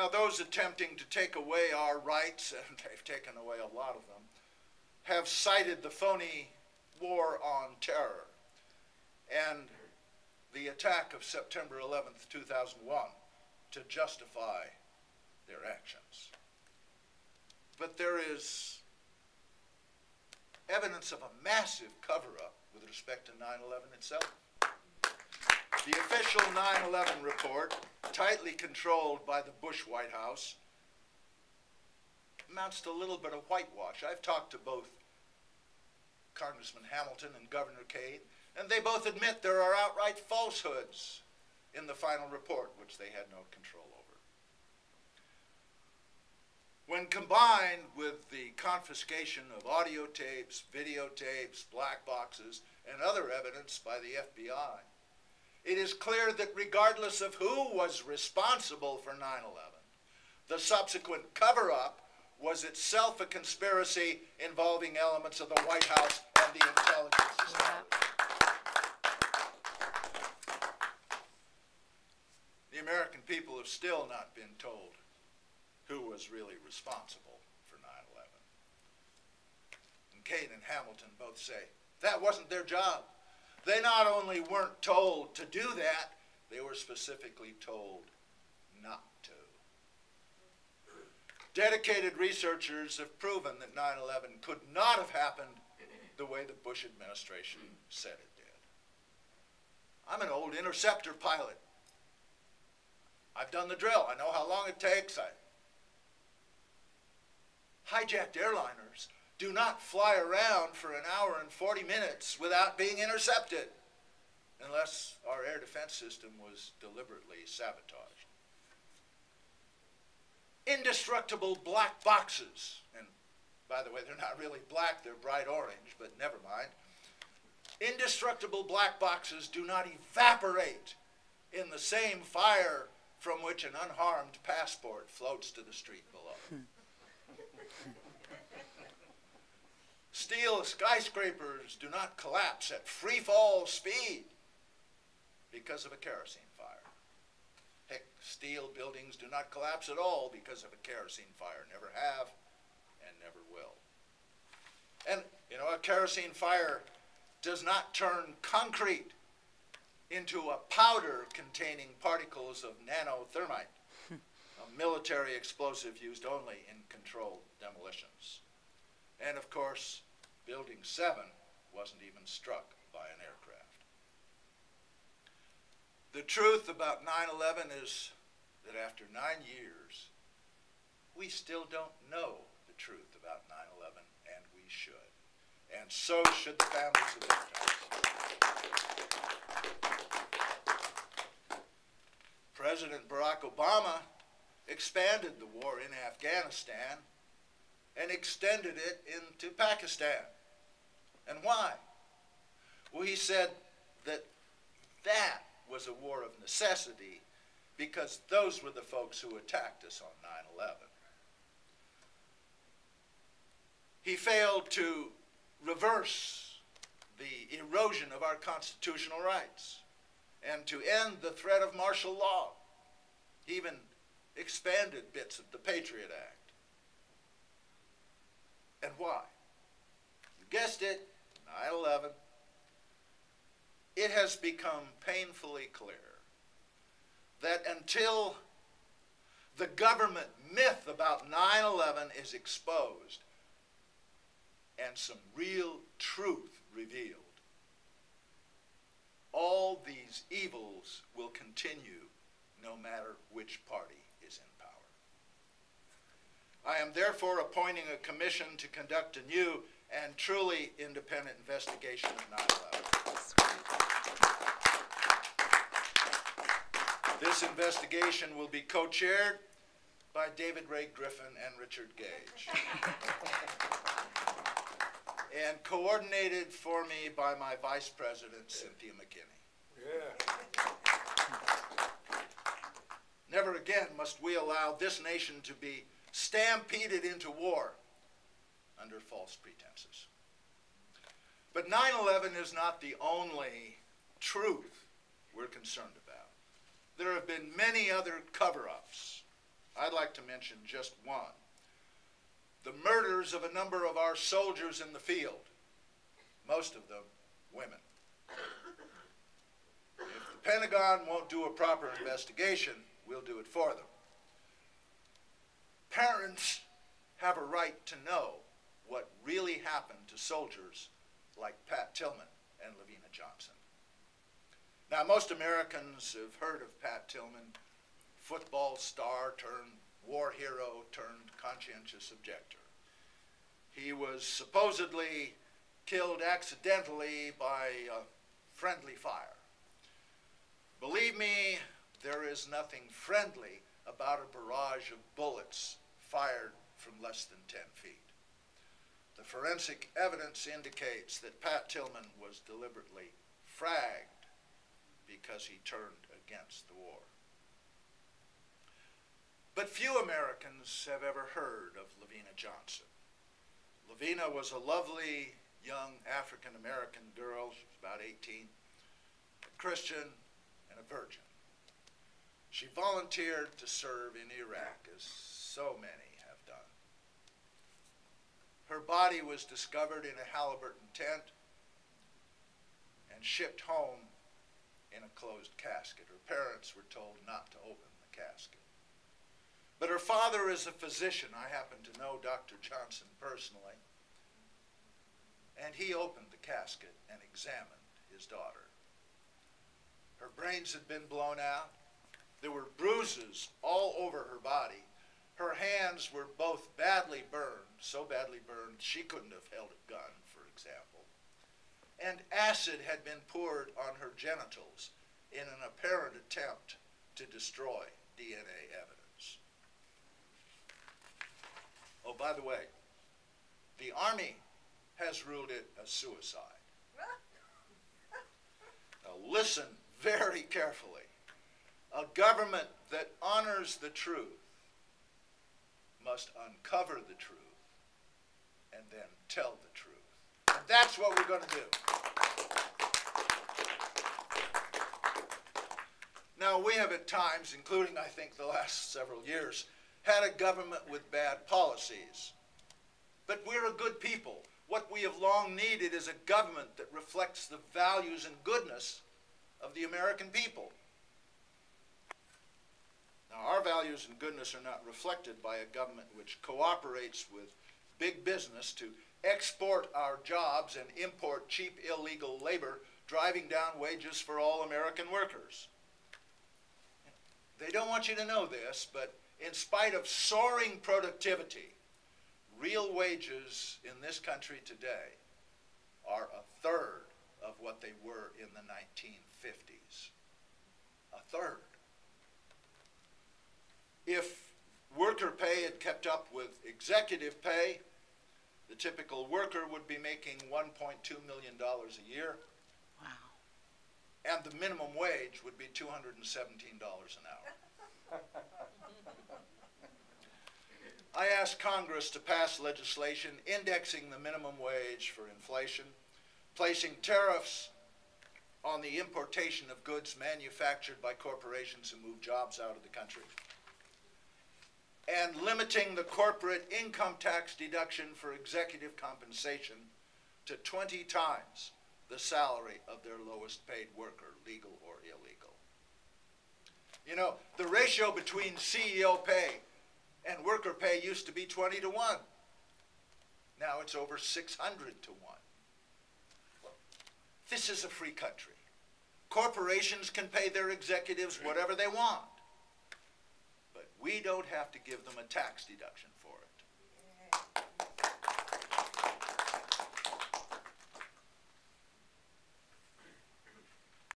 Now, those attempting to take away our rights, and they've taken away a lot of them, have cited the phony war on terror and the attack of September 11th, 2001 to justify their actions. But there is evidence of a massive cover-up with respect to 9/11 itself. The official 9/11 report, tightly controlled by the Bush White House, amounts to a little bit of whitewash. I've talked to both Congressman Hamilton and Governor Cade, and they both admit there are outright falsehoods in the final report, which they had no control over. When combined with the confiscation of audio tapes, videotapes, black boxes, and other evidence by the FBI, it is clear that regardless of who was responsible for 9/11, the subsequent cover-up was itself a conspiracy involving elements of the White House and the intelligence establishment. The American people have still not been told who was really responsible for 9/11. And Cade and Hamilton both say that wasn't their job. They not only weren't told to do that, they were specifically told not to. Dedicated researchers have proven that 9/11 could not have happened the way the Bush administration said it did. I'm an old interceptor pilot. I've done the drill. I know how long it takes. Hijacked airliners do not fly around for an hour and 40 minutes without being intercepted, unless our air defense system was deliberately sabotaged. Indestructible black boxes, and by the way, they're not really black, they're bright orange, but never mind. Indestructible black boxes do not evaporate in the same fire from which an unharmed passport floats to the street below. Steel skyscrapers do not collapse at free fall speed because of a kerosene fire. Heck, steel buildings do not collapse at all because of a kerosene fire. Never have and never will. And, you know, a kerosene fire does not turn concrete into a powder containing particles of nanothermite, a military explosive used only in controlled demolitions. And of course, Building 7 wasn't even struck by an aircraft. The truth about 9/11 is that after 9 years, we still don't know the truth about 9/11, and we should. And so should the families of victims. President Barack Obama expanded the war in Afghanistan and extended it into Pakistan. And why? Well, he said that that was a war of necessity because those were the folks who attacked us on 9/11. He failed to reverse the erosion of our constitutional rights and to end the threat of martial law. He even expanded bits of the Patriot Act. And why? You guessed it, 9/11. It has become painfully clear that until the government myth about 9/11 is exposed and some real truth revealed, all these evils will continue no matter which party is in power. I am therefore appointing a commission to conduct a new and truly independent investigation of 9/11. This investigation will be co-chaired by David Ray Griffin and Richard Gage, and coordinated for me by my Vice President, Cynthia McKinney. Yeah. Never again must we allow this nation to be stampeded into war under false pretenses. But 9/11 is not the only truth we're concerned about. There have been many other cover-ups I'd like to mention just one. The murders of a number of our soldiers in the field, most of them women. If the Pentagon won't do a proper investigation, we'll do it for them. Parents have a right to know what really happened to soldiers like Pat Tillman and Lavina Johnson. Now, most Americans have heard of Pat Tillman, football star turned war hero turned conscientious objector. He was supposedly killed accidentally by friendly fire. Believe me, there is nothing friendly about a barrage of bullets fired from less than 10 feet. The forensic evidence indicates that Pat Tillman was deliberately fragged because he turned against the war. But few Americans have ever heard of Lavina Johnson. Lavina was a lovely young African-American girl. She was about 18, a Christian and a virgin. She volunteered to serve in Iraq, as so many have done. Her body was discovered in a Halliburton tent and shipped home in a closed casket. Her parents were told not to open the casket. But her father is a physician. I happen to know Dr. Johnson personally. And he opened the casket and examined his daughter. Her brains had been blown out. There were bruises all over her body. Her hands were both badly burned, so badly burned she couldn't have held a gun, for example. And acid had been poured on her genitals in an apparent attempt to destroy DNA evidence. Oh, by the way, the Army has ruled it a suicide. Now listen very carefully. A government that honors the truth must uncover the truth and then tell the truth. And that's what we're going to do. Now, we have at times, including I think the last several years, had a government with bad policies. But we're a good people. What we have long needed is a government that reflects the values and goodness of the American people. Now, our values and goodness are not reflected by a government which cooperates with big business to export our jobs and import cheap illegal labor, driving down wages for all American workers. They don't want you to know this, but in spite of soaring productivity, real wages in this country today are a third of what they were in the 1950s. A third. If worker pay had kept up with executive pay, the typical worker would be making $1.2 million a year. Wow. And the minimum wage would be $217 an hour. I asked Congress to pass legislation indexing the minimum wage for inflation, placing tariffs on the importation of goods manufactured by corporations who move jobs out of the country, and limiting the corporate income tax deduction for executive compensation to 20 times the salary of their lowest paid worker, legal or illegal. You know, the ratio between CEO pay and worker pay used to be 20 to 1. Now it's over 600 to 1. This is a free country. Corporations can pay their executives whatever they want. But we don't have to give them a tax deduction